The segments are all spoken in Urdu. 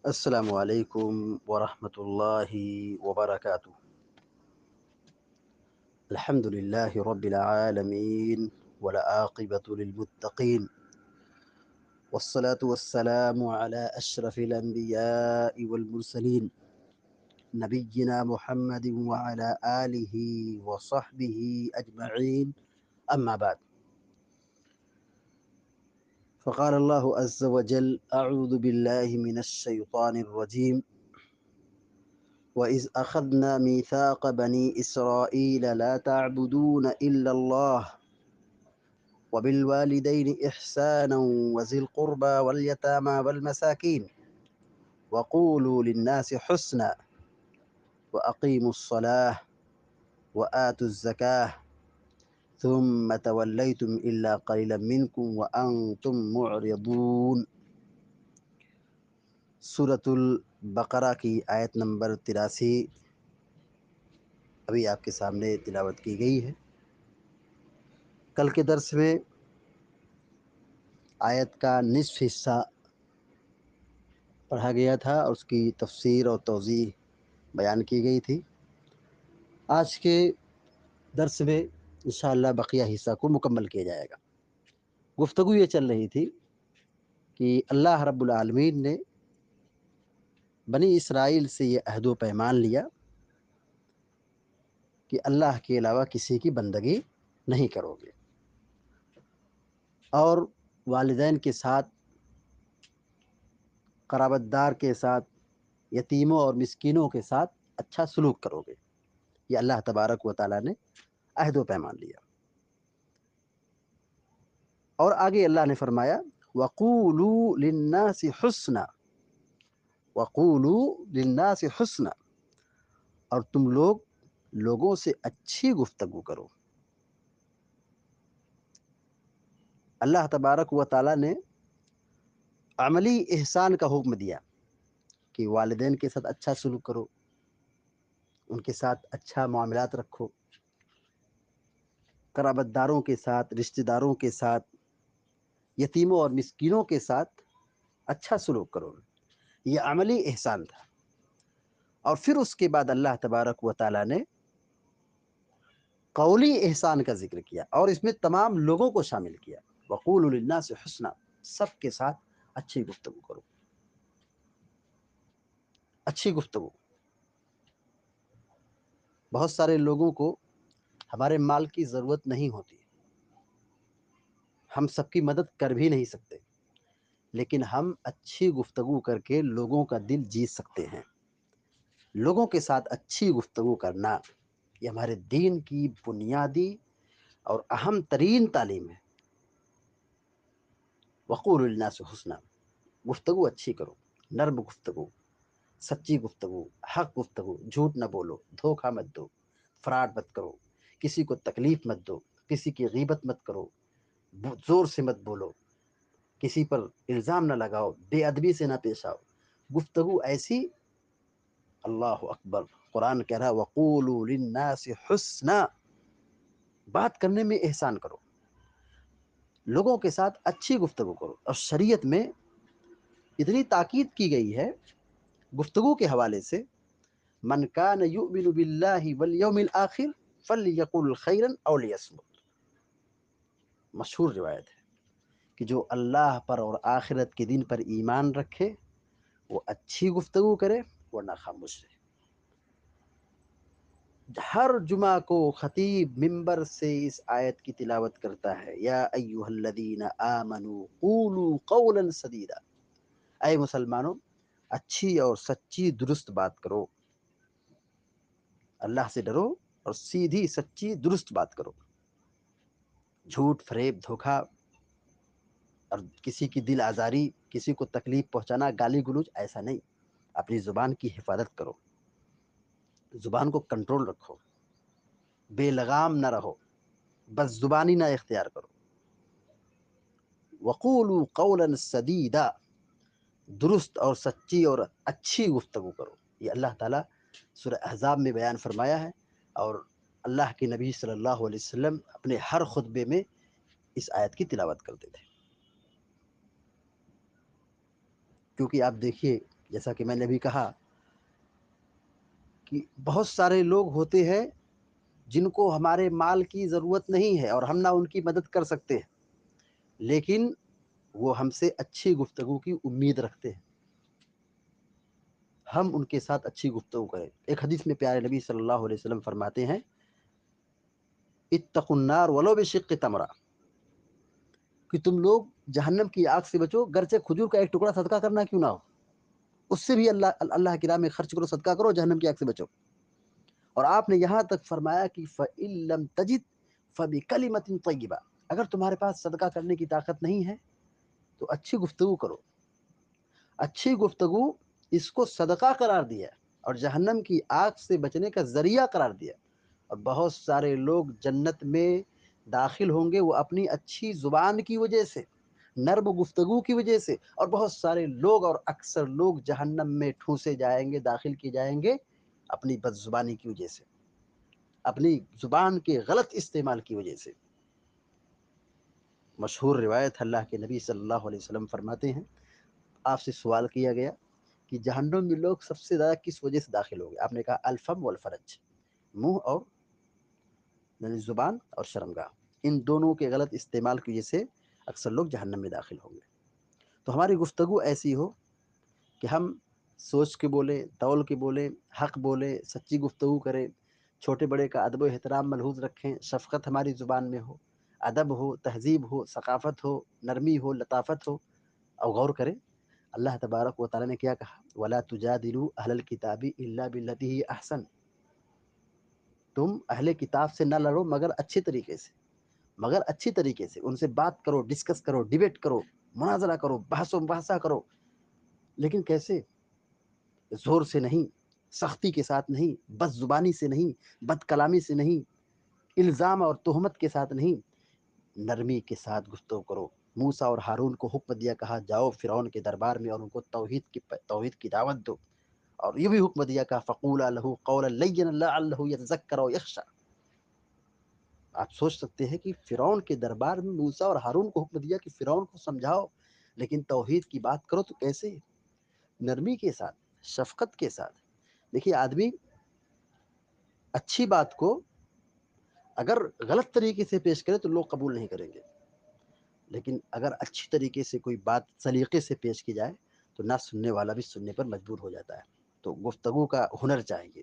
السلام علیکم ورحمۃ اللہ وبرکاتہ۔ الحمد للہ رب العالمین والعاقبۃ للمتقین والصلاة والسلام علی اشرف الانبیاء والمرسلین نبینا محمد وعلی آلہ وصحبہ اجمعین، اما بعد، فقال اللہ عز وجل اعوذ باللہ من الشیطان الرجیم وَإِذْ أَخَذْنَا مِيثَاقَ بَنِي إِسْرَائِيلَ لَا تَعْبُدُونَ إِلَّا اللَّهَ وَبِالْوَالِدَيْنِ إِحْسَانًا وَذِي الْقُرْبَى وَالْيَتَامَى وَالْمَسَاكِينِ وَقُولُوا لِلنَّاسِ حُسْنًا وَأَقِيمُوا الصَّلَاةَ وَآتُوا الزَّكَاةَ ثُمَّ تَوَلَّيْتُمْ إِلَّا قَلِيلًا مِّنكُمْ وَأَنْتُمْ مُعْرِضُونَ۔ سورۃ البقرہ کی آیت نمبر 83 ابھی آپ کے سامنے تلاوت کی گئی ہے۔ کل کے درس میں آیت کا نصف حصہ پڑھا گیا تھا اور اس کی تفسیر اور توضیح بیان کی گئی تھی۔ آج کے درس میں انشاءاللہ بقیہ حصہ کو مکمل کیا جائے گا۔ گفتگو یہ چل رہی تھی کہ اللہ رب العالمین نے بنی اسرائیل سے یہ عہد و پیمان لیا کہ اللہ کے علاوہ کسی کی بندگی نہیں کرو گے، اور والدین کے ساتھ، قرابت دار کے ساتھ، یتیموں اور مسکینوں کے ساتھ اچھا سلوک کرو گے۔ یہ اللہ تبارک و تعالیٰ نے عہد و پیمان لیا۔ اور آگے اللہ نے فرمایا وَقُولُوا لِلنَّاسِ حُسْنًا، وَقُولُوا لِلنَّاسِ حُسْنًا، اور تم لوگوں سے اچھی گفتگو کرو۔ اللہ تبارک و تعالیٰ نے عملی احسان کا حکم دیا کہ والدین کے ساتھ اچھا سلوک کرو، ان کے ساتھ اچھا معاملات رکھو، قرابت داروں کے ساتھ، رشتہ داروں کے ساتھ، یتیموں اور مسکینوں کے ساتھ اچھا سلوک کرو۔ یہ عملی احسان تھا۔ اور پھر اس کے بعد اللہ تبارک و تعالیٰ نے قولی احسان کا ذکر کیا اور اس میں تمام لوگوں کو شامل کیا۔ وَقُولُوا لِلنَّاسِ حُسْنًا، سب کے ساتھ اچھی گفتگو کرو، اچھی گفتگو۔ بہت سارے لوگوں کو ہمارے مال کی ضرورت نہیں ہوتی، ہم سب کی مدد کر بھی نہیں سکتے، لیکن ہم اچھی گفتگو کر کے لوگوں کا دل جیت سکتے ہیں۔ لوگوں کے ساتھ اچھی گفتگو کرنا یہ ہمارے دین کی بنیادی اور اہم ترین تعلیم ہے۔ وَقُولُوا لِلنَّاسِ حُسْنًا، گفتگو اچھی کرو، نرم گفتگو، سچی گفتگو، حق گفتگو، جھوٹ نہ بولو، دھوکہ مت دو، فراڈ مت کرو، کسی کو تکلیف مت دو، کسی کی غیبت مت کرو، زور سے مت بولو، کسی پر الزام نہ لگاؤ، بے ادبی سے نہ پیش آؤ۔ گفتگو ایسی، اللہ اکبر، قرآن کہہ رہا وَقُولُوا لِلنَّاسِ حُسْنًا، بات کرنے میں احسان کرو، لوگوں کے ساتھ اچھی گفتگو کرو۔ اور شریعت میں اتنی تاکید کی گئی ہے گفتگو کے حوالے سے، من کان یؤمن باللہ والیوم الآخر فلیقل خیرا او لیصمت، مشہور روایت ہے کہ جو اللہ پر اور آخرت کے دن پر ایمان رکھے وہ اچھی گفتگو کرے ورنہ خاموش رہے۔ ہر جمعہ کو خطیب ممبر سے اس آیت کی تلاوت کرتا ہے، یا ایھا الذین آمنوا قولوا قولا سدیدا، اے مسلمانوں اچھی اور سچی درست بات کرو، اللہ سے ڈرو اور سیدھی سچی درست بات کرو۔ جھوٹ، فریب، دھوکہ اور کسی کی دل آزاری، کسی کو تکلیف پہنچانا، گالی گلوچ، ایسا نہیں۔ اپنی زبان کی حفاظت کرو، زبان کو کنٹرول رکھو، بے لگام نہ رہو، بس زبانی نہ اختیار کرو۔ وقولوا قولا سدیدا، درست اور سچی اور اچھی گفتگو کرو۔ یہ اللہ تعالیٰ سورہ احزاب میں بیان فرمایا ہے، اور اللہ کے نبی صلی اللہ علیہ وسلم اپنے ہر خطبے میں اس آیت کی تلاوت کرتے تھے۔ کیونکہ آپ دیکھیے جیسا کہ میں نے بھی کہا کہ بہت سارے لوگ ہوتے ہیں جن کو ہمارے مال کی ضرورت نہیں ہے اور ہم نہ ان کی مدد کر سکتے ہیں، لیکن وہ ہم سے اچھی گفتگو کی امید رکھتے ہیں، ہم ان کے ساتھ اچھی گفتگو کریں۔ ایک حدیث میں پیارے نبی صلی اللہ علیہ وسلم فرماتے ہیں اتقوا النار ولو بشق تمرہ، کہ تم لوگ جہنم کی آگ سے بچو، گرچہ کھجور کا ایک ٹکڑا صدقہ کرنا کیوں نہ ہو، اس سے بھی اللہ کی راہ میں خرچ کرو، صدقہ کرو، جہنم کی آگ سے بچو۔ اور آپ نے یہاں تک فرمایا کہ فَإِن لَمْ تَجِدْ فَبِكَلِمَةٍ طَيِّبَةٍ، اگر تمہارے پاس صدقہ کرنے کی طاقت نہیں ہے تو اچھی گفتگو کرو۔ اچھی گفتگو اس کو صدقہ قرار دیا اور جہنم کی آگ سے بچنے کا ذریعہ قرار دیا۔ اور بہت سارے لوگ جنت میں داخل ہوں گے وہ اپنی اچھی زبان کی وجہ سے، نرم گفتگو کی وجہ سے، اور بہت سارے لوگ اور اکثر لوگ جہنم میں ٹھونسے جائیں گے، داخل کیے جائیں گے اپنی بد زبانی کی وجہ سے، اپنی زبان کے غلط استعمال کی وجہ سے۔ مشہور روایت اللہ کے نبی صلی اللہ علیہ وسلم فرماتے ہیں، آپ سے سوال کیا گیا کہ جہنم میں لوگ سب سے زیادہ کس وجہ سے داخل ہوں گے؟ آپ نے کہا الفم والفرج، منہ اور یعنی زبان اور شرمگاہ، ان دونوں کے غلط استعمال کی وجہ سے اکثر لوگ جہنم میں داخل ہوں گے۔ تو ہماری گفتگو ایسی ہو کہ ہم سوچ کے بولیں، تول کے بولیں، حق بولیں، سچی گفتگو کریں، چھوٹے بڑے کا ادب و احترام ملحوظ رکھیں، شفقت ہماری زبان میں ہو، ادب ہو، تہذیب ہو، ثقافت ہو، نرمی ہو، لطافت ہو۔ اور غور کریں اللہ تبارک و تعالیٰ نے کیا کہا، وَلَا تُجَادِلُوا أَهْلَ الْكِتَابِ إِلَّا بِالَّتِي هِيَ أَحْسَنُ، تم اہل کتاب سے نہ لڑو مگر اچھے طریقے سے، مگر اچھی طریقے سے ان سے بات کرو، ڈسکس کرو، ڈیبیٹ کرو، مناظرہ کرو، بحث و مباحثہ کرو، لیکن کیسے؟ زور سے نہیں، سختی کے ساتھ نہیں، بد زبانی سے نہیں، بد کلامی سے نہیں، الزام اور تہمت کے ساتھ نہیں، نرمی کے ساتھ گفتگو کرو۔ موسیٰ اور ہارون کو حکم دیا، کہا جاؤ فرعون کے دربار میں اور ان کو توحید کی دعوت دو، اور یہ بھی حکم دیا، کہا فقولا لہ قولا لینا لعلہ یتذکر او یخشی۔ آپ سوچ سکتے ہیں کہ فرعون کے دربار میں موسیٰ اور ہارون کو حکم دیا کہ فرعون کو سمجھاؤ، لیکن توحید کی بات کرو تو کیسے؟ نرمی کے ساتھ، شفقت کے ساتھ۔ دیکھیے آدمی اچھی بات کو اگر غلط طریقے سے پیش کرے تو لوگ قبول نہیں کریں گے، لیکن اگر اچھی طریقے سے کوئی بات سلیقے سے پیش کی جائے تو نہ سننے والا بھی سننے پر مجبور ہو جاتا ہے۔ تو گفتگو کا ہنر چاہیے،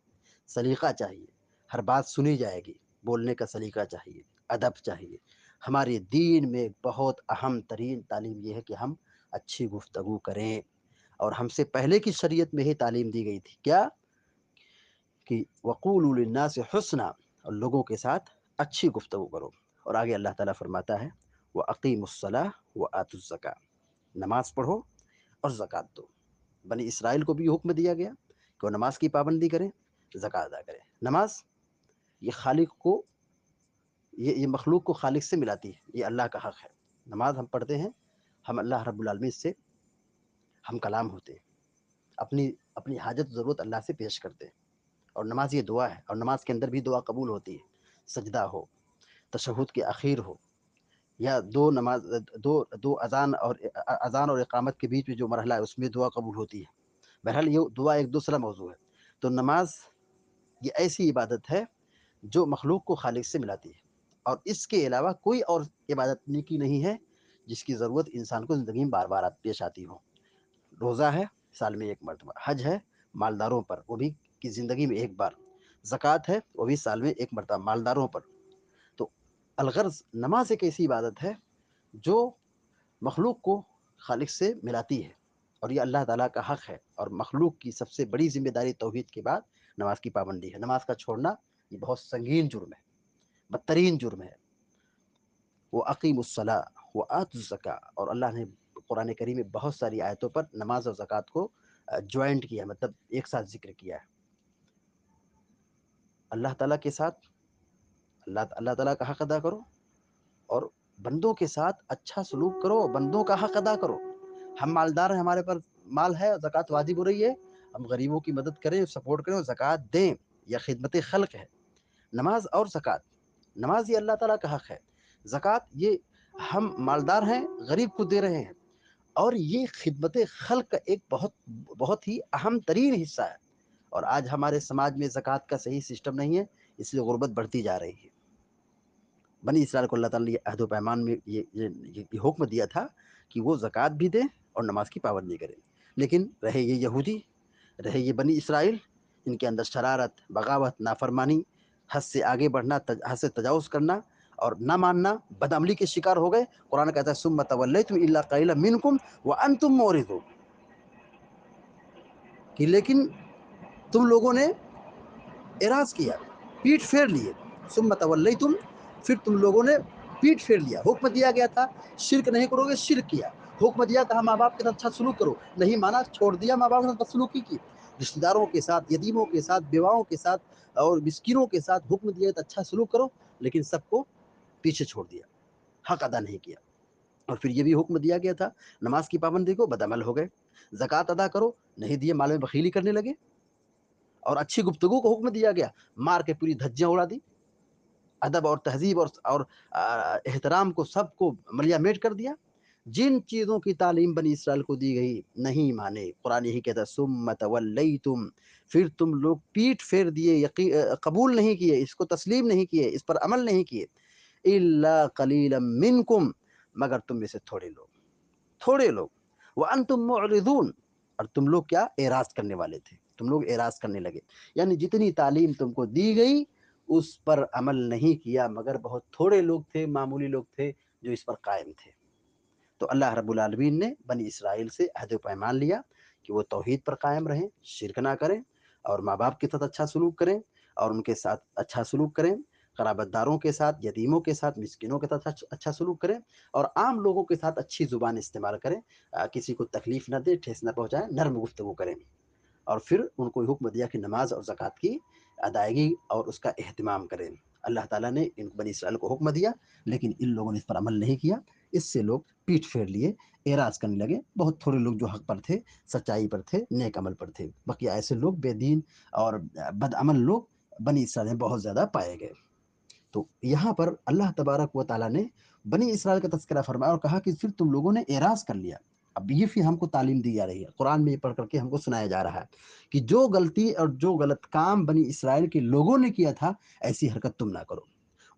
سلیقہ چاہیے، ہر بات سنی جائے گی، بولنے کا سلیقہ چاہیے، ادب چاہیے۔ ہمارے دین میں بہت اہم ترین تعلیم یہ ہے کہ ہم اچھی گفتگو کریں، اور ہم سے پہلے کی شریعت میں ہی تعلیم دی گئی تھی، کیا کہ وقولوا للناس حسنا، اور لوگوں کے ساتھ اچھی گفتگو کرو۔ اور آگے اللہ تعالیٰ فرماتا ہے وَأَقِیمُوا الصَّلَاةَ وَآتُوا الزَّکَاةَ، نماز پڑھو اور زکوٰۃ دو۔ بنی اسرائیل کو بھی حکم دیا گیا کہ وہ نماز کی پابندی کریں، زکوٰۃ ادا کریں۔ نماز یہ خالق کو، یہ مخلوق کو خالق سے ملاتی ہے، یہ اللہ کا حق ہے۔ نماز ہم پڑھتے ہیں، ہم اللہ رب العالمین سے ہم کلام ہوتے ہیں، اپنی حاجت ضرورت اللہ سے پیش کرتے ہیں، اور نماز یہ دعا ہے، اور نماز کے اندر بھی دعا قبول ہوتی ہے، سجدہ ہو، تشہد کے اخیر ہو، یا دو اذان اور اقامت کے بیچ میں جو مرحلہ ہے اس میں دعا قبول ہوتی ہے۔ بہرحال یہ دعا ایک دوسرا موضوع ہے۔ تو نماز یہ ایسی عبادت ہے جو مخلوق کو خالق سے ملاتی ہے، اور اس کے علاوہ کوئی اور عبادت نیکی نہیں ہے جس کی ضرورت انسان کو زندگی میں بار بار پیش آتی ہو۔ روزہ ہے سال میں ایک مرتبہ، حج ہے مالداروں پر، وہ بھی کی زندگی میں ایک بار، زکوٰۃ ہے وہ بھی سال میں ایک مرتبہ مالداروں پر۔ تو الغرض نماز ایک ایسی عبادت ہے جو مخلوق کو خالق سے ملاتی ہے، اور یہ اللہ تعالیٰ کا حق ہے، اور مخلوق کی سب سے بڑی ذمہ داری توحید کے بعد نماز کی پابندی ہے۔ نماز کا چھوڑنا یہ بہت سنگین جرم ہے، بدترین جرم ہے۔ وَأَقِیمُوا الصَّلَاةَ وَآتُوا الزَّکَاةَ، اور اللہ نے قرآن کریم میں بہت ساری آیتوں پر نماز اور زکوٰۃ کو جوائنٹ کیا، مطلب ایک ساتھ ذکر کیا ہے۔ اللہ تعالیٰ کے ساتھ اللہ تعالیٰ کا حق ادا کرو، اور بندوں کے ساتھ اچھا سلوک کرو، بندوں کا حق ادا کرو۔ ہم مالدار ہیں، ہمارے پر مال ہے، زکوٰۃ واجب ہو رہی ہے، ہم غریبوں کی مدد کریں، سپورٹ کریں اور زکوٰۃ دیں، یا خدمت خلق ہے۔ نماز اور زکوٰۃ، نماز یہ اللہ تعالیٰ کا حق ہے، زکوٰۃ یہ ہم مالدار ہیں غریب کو دے رہے ہیں، اور یہ خدمت خلق کا ایک بہت بہت ہی اہم ترین حصہ ہے. اور آج ہمارے سماج میں زکوٰۃ کا صحیح سسٹم نہیں ہے، اس لیے غربت بڑھتی جا رہی ہے. بنی اسرائیل کو اللہ تعالیٰ نے یہ عہد و پیمان میں یہ حکم دیا تھا کہ وہ زکوٰۃ بھی دیں اور نماز کی پابندی کریں. لیکن رہے یہ یہودی، رہے یہ بنی اسرائیل، ان کے اندر شرارت، بغاوت، نافرمانی، حد سے آگے بڑھنا، حد سے تجاوز کرنا اور نہ ماننا، بدعملی کے شکار ہو گئے. قرآن کہتا ہے ثم تولیتم الا قلیلا منکم وانتم معرضون، کہ لیکن تم لوگوں نے اعراض کیا، پیٹ پھیر لیے. ثم تولیتم، پھر تم لوگوں نے پیٹ پھیر لیا. حکم دیا گیا تھا شرک نہیں کرو گے، شرک کیا. حکم دیا تھا ماں باپ کے ساتھ اچھا سلوک کرو، نہیں مانا، چھوڑ دیا ماں باپ کے ساتھ بدسلوکی کی. رشتہ داروں کے ساتھ، یتیموں کے ساتھ، بیواؤں کے ساتھ اور مسکینوں کے ساتھ حکم دیا تو اچھا سلوک کرو، لیکن سب کو پیچھے چھوڑ دیا، حق ادا نہیں کیا. اور پھر یہ بھی حکم دیا گیا تھا نماز کی پابندی کو، بدعمل ہو گئے. زکوٰۃ ادا کرو، نہیں دیے، مال میں بخیلی کرنے لگے. اور اچھی گفتگو کو حکم دیا گیا، مار کے پوری دھجیاں اڑا دی. ادب اور تہذیب اور احترام کو سب کو ملیا میٹ کر دیا. جن چیزوں کی تعلیم بنی اسرائیل کو دی گئی نہیں مانے. قرآن یہی کہتا ہے ثم تولیتم، پھر تم لوگ پیٹ پھیر دیے، قبول نہیں کیے، اس کو تسلیم نہیں کیے، اس پر عمل نہیں کیے. الا قلیلا منکم، مگر تم میں سے تھوڑے لوگ، تھوڑے لوگ. وانتم معرضون، اور تم لوگ کیا، اعراض کرنے والے تھے، تم لوگ اعراض کرنے لگے. یعنی جتنی تعلیم تم کو دی گئی اس پر عمل نہیں کیا، مگر بہت تھوڑے لوگ تھے، معمولی لوگ تھے جو اس پر قائم تھے. تو اللہ رب العالمین نے بنی اسرائیل سے عہد و پیمان لیا کہ وہ توحید پر قائم رہیں، شرک نہ کریں، اور ماں باپ کے ساتھ اچھا سلوک کریں، اور ان کے ساتھ اچھا سلوک کریں، قرابت داروں کے ساتھ، یتیموں کے ساتھ، مسکینوں کے ساتھ اچھا سلوک کریں، اور عام لوگوں کے ساتھ اچھی زبان استعمال کریں، کسی کو تکلیف نہ دے، ٹھیس نہ پہنچائیں، نرم گفتگو کریں. اور پھر ان کو حکم دیا کہ نماز اور زکوٰۃ کی ادائیگی اور اس کا اہتمام کریں. اللہ تعالیٰ نے ان بنی اسرائیل کو حکم دیا، لیکن ان لوگوں نے اس پر عمل نہیں کیا. اس سے لوگ پیٹ پھیر لیے، اعراض کرنے لگے. بہت تھوڑے لوگ جو حق پر تھے، سچائی پر تھے، نیک عمل پر تھے. بقیہ ایسے لوگ بے دین اور بد عمل لوگ بنی اسرائیل میں بہت زیادہ پائے گئے. تو یہاں پر اللہ تبارک و تعالیٰ نے بنی اسرائیل کا تذکرہ فرمایا اور کہا کہ پھر تم لوگوں نے اعراض کر لیا. اب یہ پھر ہم کو تعلیم دی جا رہی ہے، قرآن میں یہ پڑھ کر کے ہم کو سنایا جا رہا ہے کہ جو غلطی اور جو غلط کام بنی اسرائیل کے لوگوں نے کیا تھا، ایسی حرکت تم نہ کرو.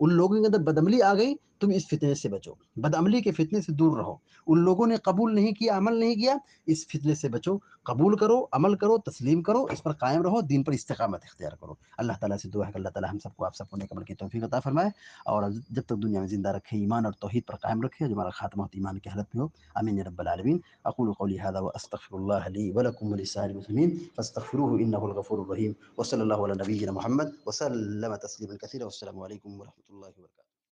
ان لوگوں کے اندر بدعملی آ گئی، تم اس فتنے سے بچو، بدعملی کے فتنے سے دور رہو. ان لوگوں نے قبول نہیں کیا، عمل نہیں کیا، اس فتنے سے بچو. قبول کرو، عمل کرو، تسلیم کرو، اس پر قائم رہو، دین پر استقامت اختیار کرو. اللہ تعالیٰ سے دعا ہے کہ اللہ تعالیٰ ہم سب کو، آپ سب کو نیک عمل کی توفیق عطا فرمائے، اور جب تک دنیا میں زندہ رکھے ایمان اور توحید پر قائم رکھے، جو ہمارا خاتمہ ایمان کی حالت میں ہو. آمین یا رب العالمین. اقول قولی هذا واستغفر الله لي ولكم ولسائر المسلمين فاستغفروه انه الغفور الرحيم. وصلى الله على نبينا محمد وسلم تسليما كثيرا. والسلام عليكم ورحمه الله وبركاته.